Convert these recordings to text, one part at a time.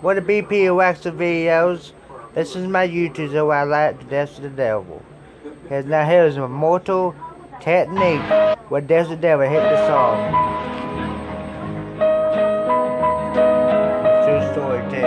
What a BP of wax of videos. This is my YouTube show I like to Dance the Devil. Here's now here's Immortal Technique where Dance the Devil hit the song. True story too.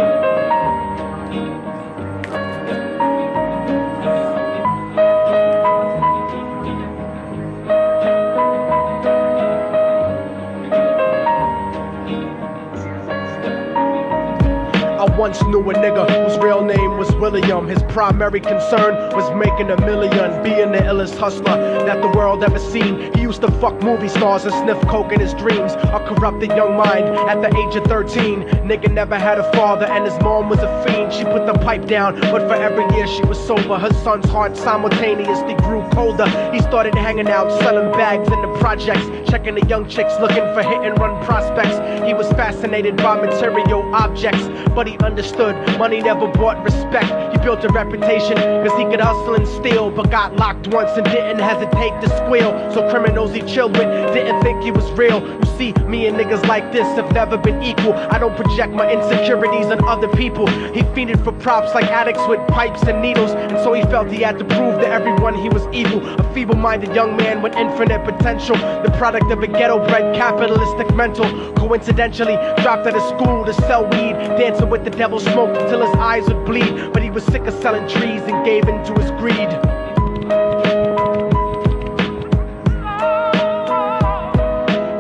I once knew a nigga whose real name was William. His primary concern was making a million, being the illest hustler that the world ever seen. He used to fuck movie stars and sniff coke in his dreams. A corrupted young mind at the age of 13. Nigga never had a father and his mom was a fiend. She put the pipe down, but for every year she was sober, her son's heart simultaneously grew colder. He started hanging out, selling bags in the projects, checking the young chicks looking for hit and run prospects. He was fascinated by material objects, but he understood money never bought respect. He built a reputation cause he could hustle and steal, but got locked once and didn't hesitate to squeal. So criminals he chilled with didn't think he was real. You see, me and niggas like this have never been equal. I don't project my insecurities on other people. He fiended for props like addicts with pipes and needles, and so he felt he had to prove to everyone he was evil. A feeble-minded young man with infinite potential, the product of a ghetto-bred capitalistic mental. Coincidentally dropped out of school to sell weed, dancing with the devil, smoked until his eyes would bleed. But he was sick of selling trees and gave in to his greed.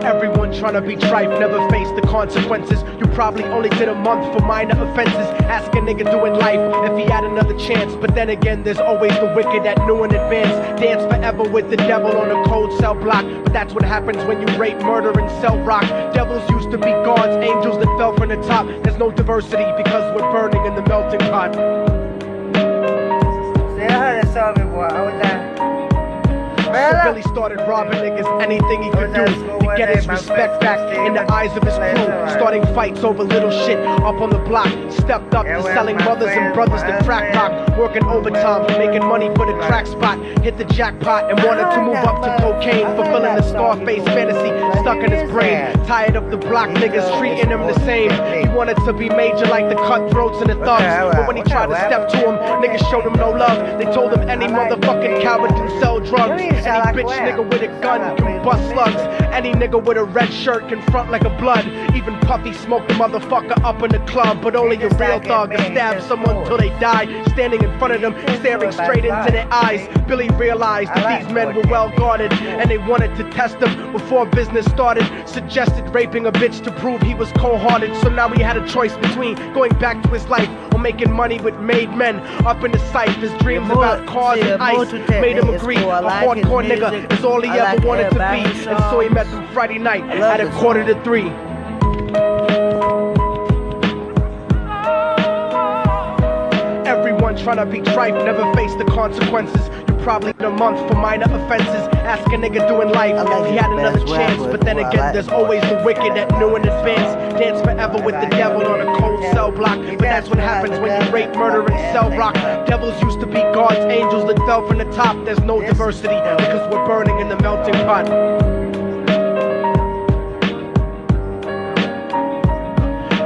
Everyone trying to be trife never faced the consequences. You probably only did a month for minor offenses. Ask a nigga doing life if he had another chance. But then again, there's always the wicked that knew in advance. Dance forever with the devil on a cold cell block. But that's what happens when you rape, murder, and sell rock. Devils used to be gods, angels that fell from the top. There's no diversity because we're burning in the melting pot. See, I heard that song before. I was there. So Billy started robbing niggas anything he could do to get his respect back in the eyes of his crew. Starting fights over little shit up on the block. Stepped up to selling mothers and brothers to crack rock. Working overtime, making money for the crack spot. Hit the jackpot and wanted to move up to cocaine, fulfilling the Scarface fantasy stuck in his brain. Tired of the block niggas treating him the same. He wanted to be major like the cutthroats and the thugs. But when he tried to step to him, niggas showed him no love. They told him any motherfucking coward can sell drugs. Any bitch nigga with a gun can bust slugs. Any nigga with a red shirt can front like a blood. Even Puffy smoked the motherfucker up in the club. But only a real thug can stab someone till they die. Standing in front of them, staring straight into their eyes, Billy realized that these men were well guarded, and they wanted to test him before business started. Suggested raping a bitch to prove he was cold-hearted. So now he had a choice between going back to his life or making money with made men. Up in the sight, his dreams about cars and ice made him agree. A hardcore nigga is all he ever wanted to be. And so he met them Friday night at 2:45. Everyone trying to be trife never faced the consequences. You probably in a month for minor offenses. Ask a nigga doing life if he had another chance. But then again, there's always the wicked that knew in advance. Dance forever with the devil on a cold cell block. But that's what happens when you rape, murder, and sell rock. Devils used to be gods, angels that fell from the top. There's no diversity because we're burning in the melting pot.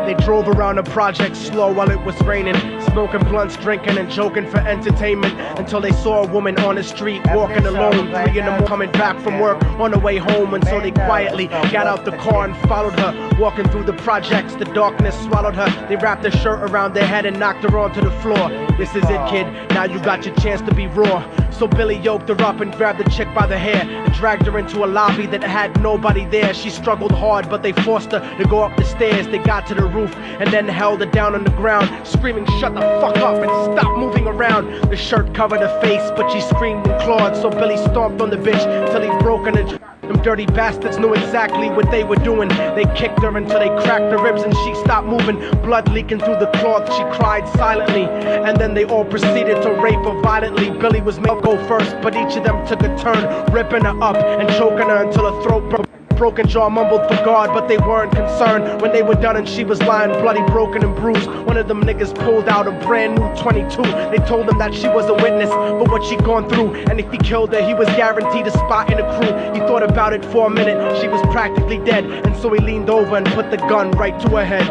They drove around the project slow while it was raining, smoking blunts, drinking and joking for entertainment, until they saw a woman on the street walking alone. 3 in the morning, coming back from work on the way home. And so they quietly got out the car and followed her. Walking through the projects, the darkness swallowed her. They wrapped her shirt around their head and knocked her onto the floor. This is it, kid, now you got your chance to be raw. So Billy yoked her up and grabbed the chick by the hair and dragged her into a lobby that had nobody there. She struggled hard, but they forced her to go up the stairs. They got to the roof and then held her down on the ground, screaming, "Shut the fuck up and stop moving around." The shirt covered her face, but she screamed and clawed. So Billy stomped on the bitch till he broke her. Them dirty bastards knew exactly what they were doing. They kicked her until they cracked her ribs and she stopped moving. Blood leaking through the cloth, she cried silently. And then they all proceeded to rape her violently. Billy was made go first, but each of them took a turn, ripping her up and choking her until her throat broke. Broken jaw mumbled for God, but they weren't concerned when they were done and she was lying bloody, broken and bruised. One of them niggas pulled out a brand new 22. They told him that she was a witness for what she'd gone through, and if he killed her, he was guaranteed a spot in the crew. He thought about it for a minute, she was practically dead, and so he leaned over and put the gun right to her head.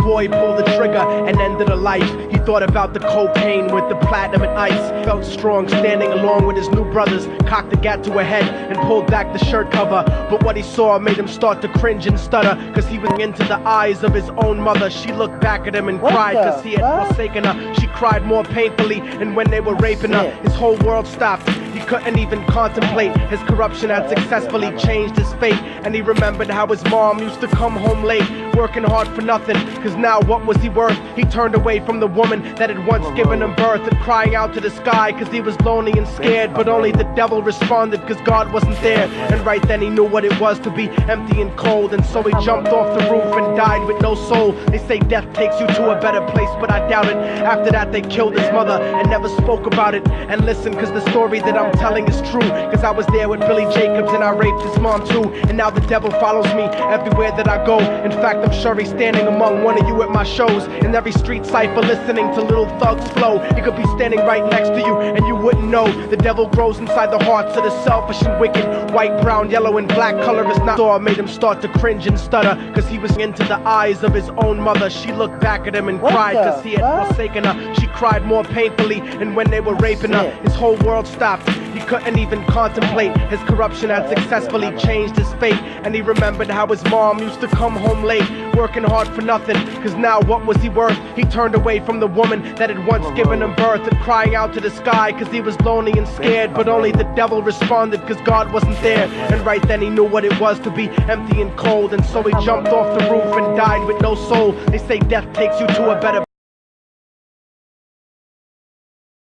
boy pulled the trigger and ended a life. He thought about the cocaine with the platinum and ice. Felt strong standing along with his new brothers. Cocked the gat to her head and pulled back the shirt cover. But what he saw made him start to cringe and stutter, cause he was into the eyes of his own mother. She looked back at him and cried cause he had forsaken her. She cried more painfully, and when they were raping her, his whole world stopped. He couldn't even contemplate. His corruption had successfully changed his fate. And he remembered how his mom used to come home late, working hard for nothing, cause now what was he worth? He turned away from the woman that had once given him birth, and crying out to the sky cause he was lonely and scared. But only the devil responded cause God wasn't there. And right then he knew what it was to be empty and cold, and so he jumped off the roof and died with no soul. They say death takes you to a better place, but I doubt it. After that they killed his mother and never spoke about it. And listen, cause the story that I'm telling is true, cause I was there with Billy Jacobs and I raped his mom too. And now the devil follows me everywhere that I go. In fact, I'm sure he's standing among one of you at my shows. In every street cipher listening to Little Thug's flow. He could be standing right next to you and you wouldn't know. The devil grows inside the hearts of the selfish and wicked. White, brown, yellow and black color is not all. Made him start to cringe and stutter, cause he was into the eyes of his own mother. She looked back at him and cried cause he had forsaken her. She cried more painfully, and when they were raping her, his whole world stopped. He couldn't even contemplate. His corruption had successfully changed his fate. And he remembered how his mom used to come home late, working hard for nothing, cause now what was he worth? He turned away from the woman that had once given him birth, and crying out to the sky cause he was lonely and scared. But only the devil responded cause God wasn't there. And right then he knew what it was to be empty and cold, and so he jumped off the roof and died with no soul. They say death takes you to a better